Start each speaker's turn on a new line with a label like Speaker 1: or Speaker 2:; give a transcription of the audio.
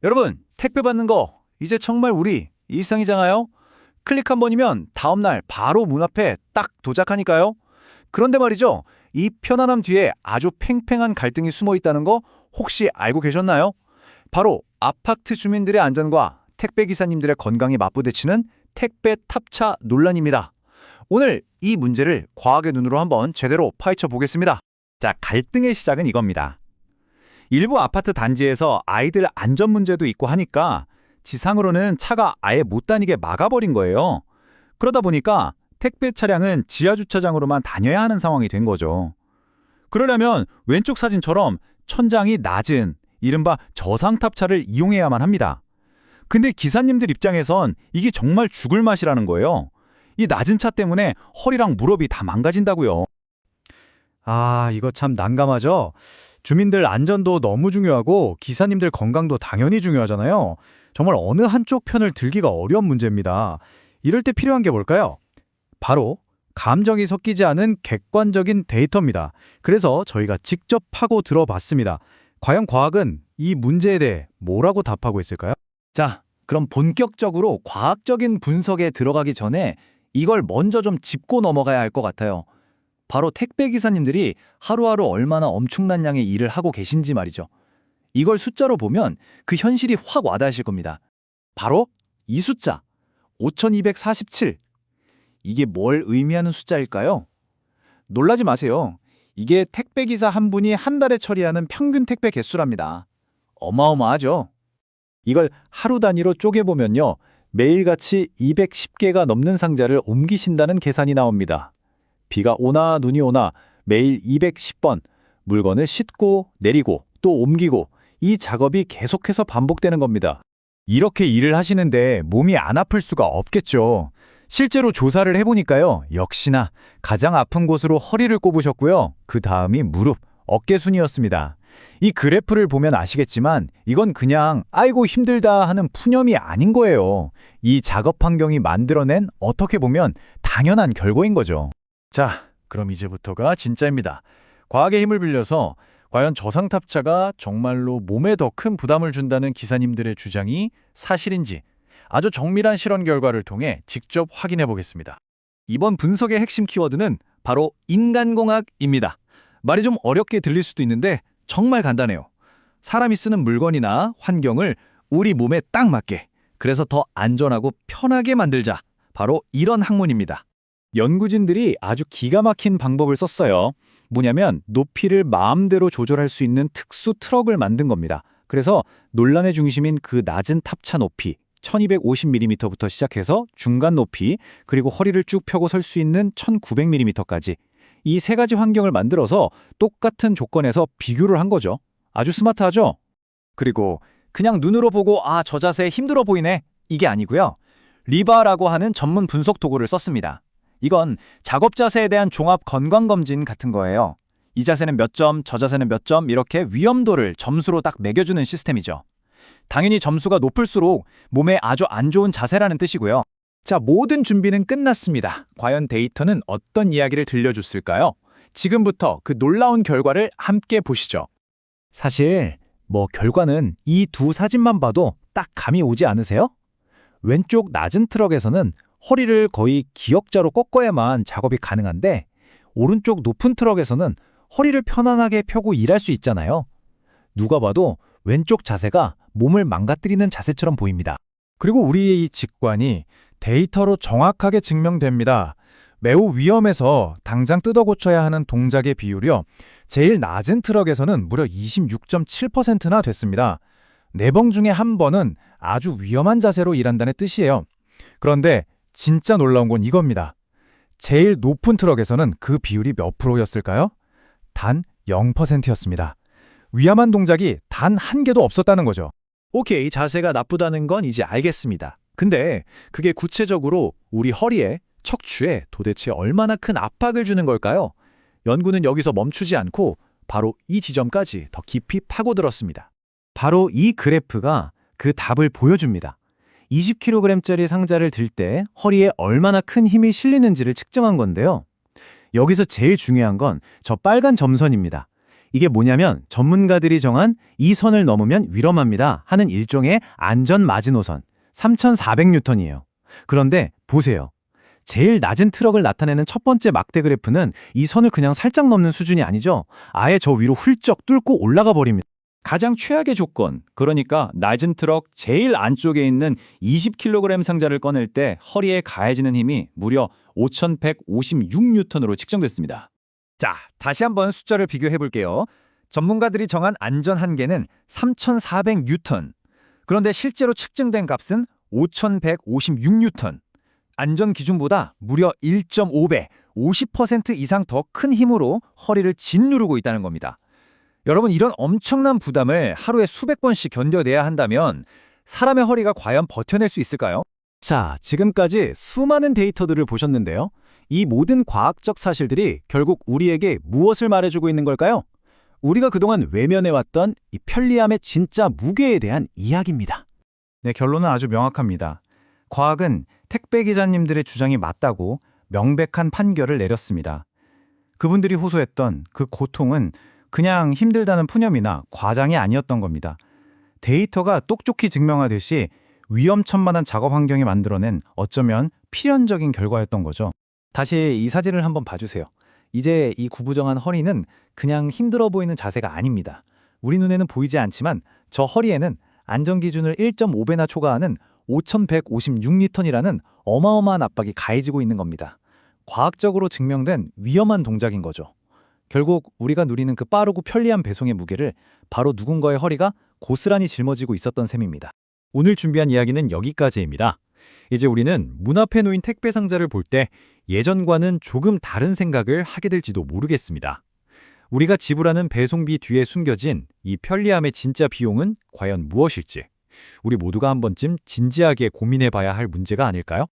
Speaker 1: 여러분, 택배 받는 거 이제 정말 우리 일상이잖아요. 클릭 한 번이면 다음날 바로 문 앞에 딱 도착하니까요. 그런데 말이죠. 이 편안함 뒤에 아주 팽팽한 갈등이 숨어 있다는 거 혹시 알고 계셨나요? 바로 아파트 주민들의 안전과 택배 기사님들의 건강이 맞부딪히는 택배 탑차 논란입니다. 오늘 이 문제를 과학의 눈으로 한번 제대로 파헤쳐 보겠습니다. 자, 갈등의 시작은 이겁니다. 일부 아파트 단지에서 아이들 안전 문제도 있고 하니까 지상으로는 차가 아예 못 다니게 막아버린 거예요. 그러다 보니까 택배 차량은 지하 주차장으로만 다녀야 하는 상황이 된 거죠. 그러려면 왼쪽 사진처럼 천장이 낮은 이른바 저상탑차를 이용해야만 합니다. 근데 기사님들 입장에선 이게 정말 죽을 맛이라는 거예요. 이 낮은 차 때문에 허리랑 무릎이 다 망가진다고요.
Speaker 2: 이거 참 난감하죠? 주민들 안전도 너무 중요하고 기사님들 건강도 당연히 중요하잖아요. 정말 어느 한쪽 편을 들기가 어려운 문제입니다. 이럴 때 필요한 게 뭘까요? 바로 감정이 섞이지 않은 객관적인 데이터입니다. 그래서 저희가 직접 파고 들어봤습니다. 과연 과학은 이 문제에 대해 뭐라고 답하고 있을까요?
Speaker 1: 자, 그럼 본격적으로 과학적인 분석에 들어가기 전에 이걸 먼저 좀 짚고 넘어가야 할 것 같아요. 바로 택배 기사님들이 하루하루 얼마나 엄청난 양의 일을 하고 계신지 말이죠. 이걸 숫자로 보면 그 현실이 확 와닿으실 겁니다. 바로 이 숫자, 5247. 이게 뭘 의미하는 숫자일까요? 놀라지 마세요. 이게 택배 기사 한 분이 한 달에 처리하는 평균 택배 개수랍니다. 어마어마하죠? 이걸 하루 단위로 쪼개보면요. 매일같이 210개가 넘는 상자를 옮기신다는 계산이 나옵니다. 비가 오나 눈이 오나 매일 210번 물건을 싣고 내리고 또 옮기고 이 작업이 계속해서 반복되는 겁니다. 이렇게 일을 하시는데 몸이 안 아플 수가 없겠죠. 실제로 조사를 해보니까요. 역시나 가장 아픈 곳으로 허리를 꼽으셨고요. 그 다음이 무릎, 어깨 순이었습니다. 이 그래프를 보면 아시겠지만 이건 그냥 아이고 힘들다 하는 푸념이 아닌 거예요. 이 작업 환경이 만들어낸 어떻게 보면 당연한 결과인 거죠. 자, 그럼 이제부터가 진짜입니다. 과학의 힘을 빌려서 과연 저상탑차가 정말로 몸에 더 큰 부담을 준다는 기사님들의 주장이 사실인지 아주 정밀한 실험 결과를 통해 직접 확인해 보겠습니다. 이번 분석의 핵심 키워드는 바로 인간공학입니다. 말이 좀 어렵게 들릴 수도 있는데 정말 간단해요. 사람이 쓰는 물건이나 환경을 우리 몸에 딱 맞게, 그래서 더 안전하고 편하게 만들자. 바로 이런 학문입니다. 연구진들이 아주 기가 막힌 방법을 썼어요. 뭐냐면 높이를 마음대로 조절할 수 있는 특수 트럭을 만든 겁니다. 그래서 논란의 중심인 그 낮은 탑차 높이 1250mm부터 시작해서 중간 높이, 그리고 허리를 쭉 펴고 설 수 있는 1900mm까지 이 세 가지 환경을 만들어서 똑같은 조건에서 비교를 한 거죠. 아주 스마트하죠? 그리고 그냥 눈으로 보고 저 자세 힘들어 보이네. 이게 아니고요. 리바라고 하는 전문 분석 도구를 썼습니다. 이건 작업 자세에 대한 종합 건강검진 같은 거예요. 이 자세는 몇 점, 저 자세는 몇 점 이렇게 위험도를 점수로 딱 매겨주는 시스템이죠. 당연히 점수가 높을수록 몸에 아주 안 좋은 자세라는 뜻이고요. 자, 모든 준비는 끝났습니다. 과연 데이터는 어떤 이야기를 들려줬을까요? 지금부터 그 놀라운 결과를 함께 보시죠. 사실 결과는 이 두 사진만 봐도 딱 감이 오지 않으세요? 왼쪽 낮은 트럭에서는 허리를 거의 기역자로 꺾어야만 작업이 가능한데 오른쪽 높은 트럭에서는 허리를 편안하게 펴고 일할 수 있잖아요. 누가 봐도 왼쪽 자세가 몸을 망가뜨리는 자세처럼 보입니다. 그리고 우리의 이 직관이 데이터로 정확하게 증명됩니다. 매우 위험해서 당장 뜯어 고쳐야 하는 동작의 비율이요. 제일 낮은 트럭에서는 무려 26.7%나 됐습니다. 4번 중에 1번은 아주 위험한 자세로 일한다는 뜻이에요. 그런데 진짜 놀라운 건 이겁니다. 제일 높은 트럭에서는 그 비율이 몇 프로였을까요? 단 0%였습니다. 위험한 동작이 단 한 개도 없었다는 거죠. 오케이, 자세가 나쁘다는 건 이제 알겠습니다. 근데 그게 구체적으로 우리 허리에, 척추에 도대체 얼마나 큰 압박을 주는 걸까요? 연구는 여기서 멈추지 않고 바로 이 지점까지 더 깊이 파고들었습니다. 바로 이 그래프가 그 답을 보여줍니다. 20kg짜리 상자를 들 때 허리에 얼마나 큰 힘이 실리는지를 측정한 건데요. 여기서 제일 중요한 건 저 빨간 점선입니다.
Speaker 2: 이게 뭐냐면 전문가들이 정한 이 선을 넘으면 위험합니다 하는 일종의 안전 마지노선 3,400뉴턴이에요. 그런데 보세요. 제일 낮은 트럭을 나타내는 첫 번째 막대 그래프는 이 선을 그냥 살짝 넘는 수준이 아니죠. 아예 저 위로 훌쩍 뚫고 올라가 버립니다.
Speaker 1: 가장 최악의 조건, 그러니까 낮은 트럭 제일 안쪽에 있는 20kg 상자를 꺼낼 때 허리에 가해지는 힘이 무려 5,156뉴턴으로 측정됐습니다. 자, 다시 한번 숫자를 비교해 볼게요. 전문가들이 정한 안전 한계는 3,400뉴턴. 그런데 실제로 측정된 값은 5,156뉴턴. 안전 기준보다 무려 1.5배, 50% 이상 더 큰 힘으로 허리를 짓누르고 있다는 겁니다. 여러분, 이런 엄청난 부담을 하루에 수백 번씩 견뎌내야 한다면 사람의 허리가 과연 버텨낼 수 있을까요?
Speaker 2: 자, 지금까지 수많은 데이터들을 보셨는데요. 이 모든 과학적 사실들이 결국 우리에게 무엇을 말해주고 있는 걸까요? 우리가 그동안 외면해왔던 이 편리함의 진짜 무게에 대한 이야기입니다.
Speaker 1: 네, 결론은 아주 명확합니다. 과학은 택배 기사님들의 주장이 맞다고 명백한 판결을 내렸습니다. 그분들이 호소했던 그 고통은 그냥 힘들다는 푸념이나 과장이 아니었던 겁니다. 데이터가 똑똑히 증명하듯이 위험천만한 작업 환경이 만들어낸 어쩌면 필연적인 결과였던 거죠. 다시 이 사진을 한번 봐주세요. 이제 이 구부정한 허리는 그냥 힘들어 보이는 자세가 아닙니다. 우리 눈에는 보이지 않지만 저 허리에는 안전기준을 1.5배나 초과하는 5,156뉴턴이라는 어마어마한 압박이 가해지고 있는 겁니다. 과학적으로 증명된 위험한 동작인 거죠. 결국 우리가 누리는 그 빠르고 편리한 배송의 무게를 바로 누군가의 허리가 고스란히 짊어지고 있었던 셈입니다.
Speaker 2: 오늘 준비한 이야기는 여기까지입니다. 이제 우리는 문 앞에 놓인 택배 상자를 볼 때 예전과는 조금 다른 생각을 하게 될지도 모르겠습니다. 우리가 지불하는 배송비 뒤에 숨겨진 이 편리함의 진짜 비용은 과연 무엇일지 우리 모두가 한 번쯤 진지하게 고민해 봐야 할 문제가 아닐까요?